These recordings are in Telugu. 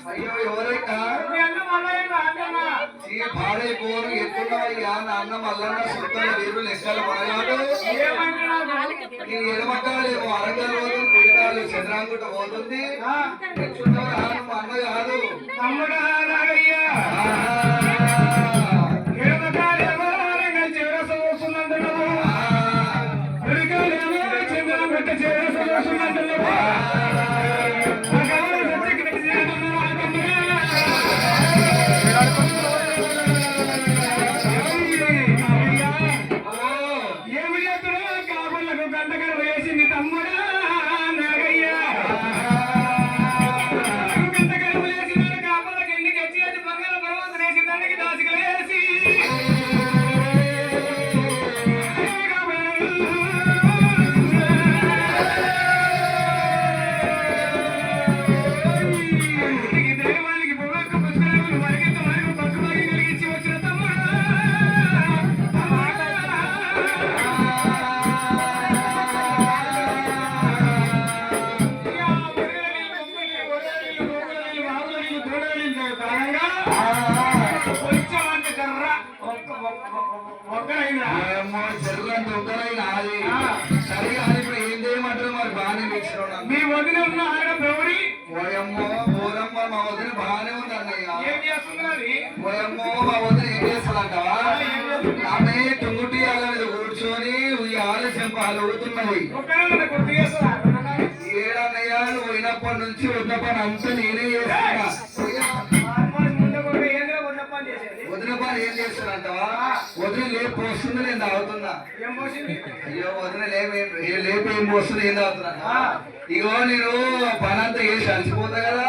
అయ్యో ఎవరైనా పాడైపోరు ఎత్తున్నవయ్యా నాన్న మల్లన్న సొంతల వీరు లెక్కలు మనగాడు నీ ఎడమకాలేమో అరంగల్ పోతుంది కుడికాలు చంద్రాంగుట పోతుంది తెచ్చున్నవాడు మా అన్న కాదు ఎడమకాలేమో అరంగల్ చివరస వస్తున్నందుకు గంటకలు వేసింది తమ్ముడా నాగయ్య గంటకలు వేసినాడు కాపాలకి ఎన్నికి వచ్చి అది బంగాళ పర్వతం వేసి దానికి దాసికలు వేసి దైవానికి పొగకు పుష్కరాలు మరిగిత మరుగు పట్టుబాగి కలిగించి వచ్చిన తమ్ముడా మీ వదిన ఉన్న ఆయన గౌరీ ఓయమ్మో మా వదిన బాగానే ఉంది అన్నయ్య. ఏం చేస్తున్నది ఓయమ్మో మా వదిన ఏం చేస్తుందంటావా? ఆమె తుంగుటి ఆల మీద కూర్చొని ఈ ఆలస్యం పాలు ఊడుతున్నది. ఒకవేళ గుర్తు చేస్తుందా ఏడన్నయ్య నువ్వు పోయినప్పటి నుంచి ఉన్న పని అంతా నేనే చేస్తున్నా. వదిన పని ఏం చేస్తానంటావా? వదిన లేపు వస్తుంది నేను తాగుతున్నా. ఏం పోసింది అయ్యో వదిన లేపు ఏం పోస్తుంది ఏం తాగుతున్నా? ఇగో నేను పని అంతా చేసి అలసిపోతా కదా,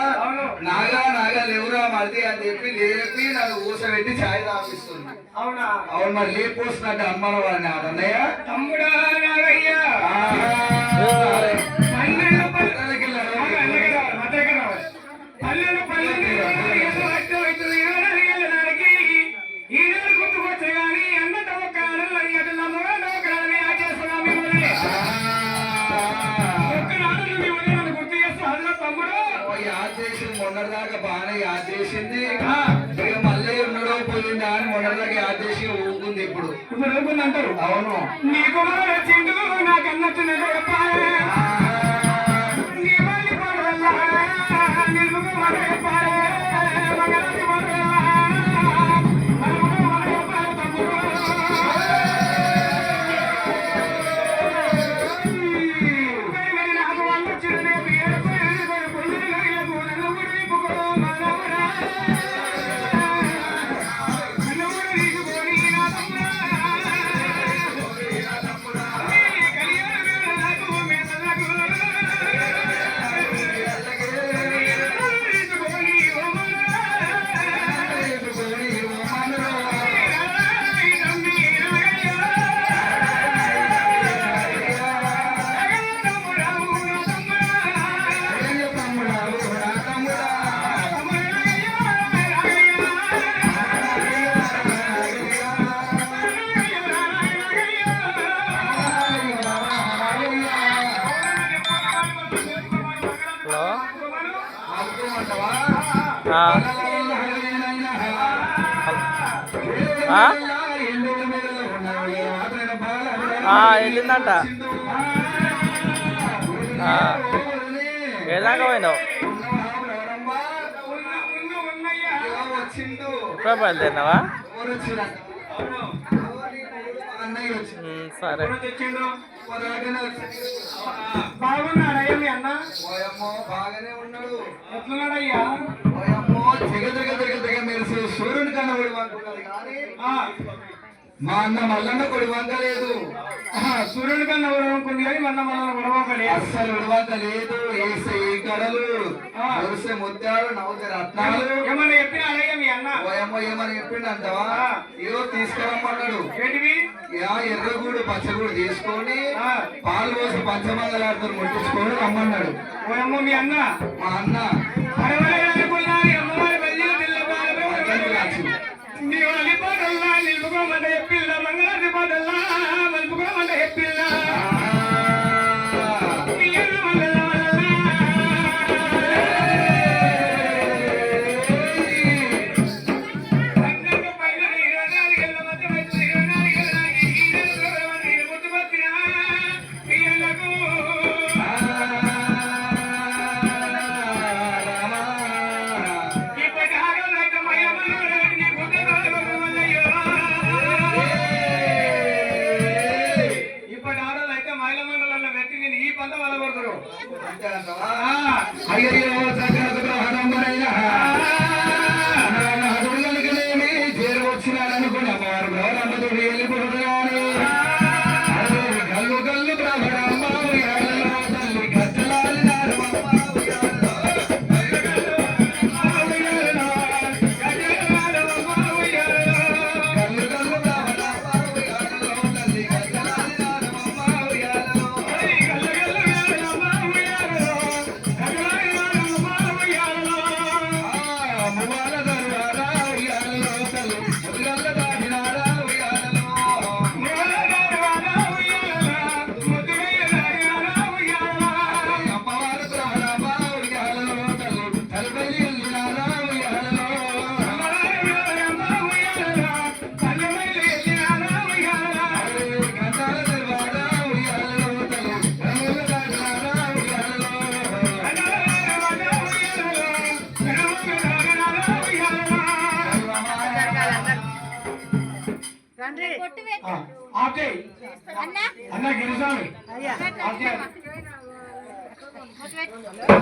నాగా లేవురా మరిది అని చెప్పి లేపి నన్ను ఊసబెట్టి ఛాయ్ తాపిస్తుంది. అవునా? అవును మరి లేపు వస్తున్నట్టు అనుమానం వాడిని అన్నయ్య. తమ్ముడా నాగయ్య ఈనాడు గుర్తుకొచ్చే గాని అన్నట ఒక్క ఒక్కనాడు మీ ఉదయం గుర్తు చేస్తూ అన్న తమ్ముడు యాద్ చేసింది మొన్నటిదాకా బాగానే యాద్ చేసింది. ఇక మళ్ళీ ఉన్నాడో పోయిందా అని మొన్నటిదాకా యాద్ చేసి ఊరుకుంది. ఇప్పుడు ఊరుకుంది అంటారు. అవును నీకు వచ్చిండు నాకన్నట్టు వెళ్ళిందంట. ఏదాకా పోయినావు? ఇప్పుడు బయలుదేరినావా? సరే. బాగున్నాడయ్యా మీ అన్న? బాగానే ఉన్నాడు. ఎట్లున్నాడయ్యా? మెరుసు సూర్యుని కన్నా ఒడివంకున్నది కానీ మా అన్న మల్లన్న కొడివంకలేదు. సూర్యుని కన్నా ఒడవంకుంది కానీ మల్ల మల్ల ఒడవంకలేదు. అస్సలు ఒడివంకలేదు. వేసే కడలు వరుసే ముత్యాలు నవ్వుతే రత్నాలు ఏమన్నా చెప్పినాడయ్యా మీ అన్న? ఓయమ్మో ఏమని చెప్పిండు అంటావా? ఏదో తీసుకురమ్మన్నాడు. ఏంటివి? ఎర్రగూడు పచ్చగూడు తీసుకొని పాలు పోసి పంచమంగళాడుతో ముట్టించుకొని రమ్మన్నాడు. ఓయమ్మో మీ అన్న? మా అన్న అనుకున్నారు అమ్మవారి వెళ్ళి నీవాలి పాటల్లా నిలుపుకోమంట ఎప్పిల్ల మంగళాది పాటల్లా మలుపుకోమంట ఎప్పిల్ల అయ్యో సగ్రహణమైనా చేరువచ్చినాడనుకుని అమ్మవారు వెళ్ళిపోతుంది కానీ గల్లు గల్లు బ్రహ్మ ఆఫ్ చేయి అన్న గిరిస్వామి ఆఫ్ చేయాలి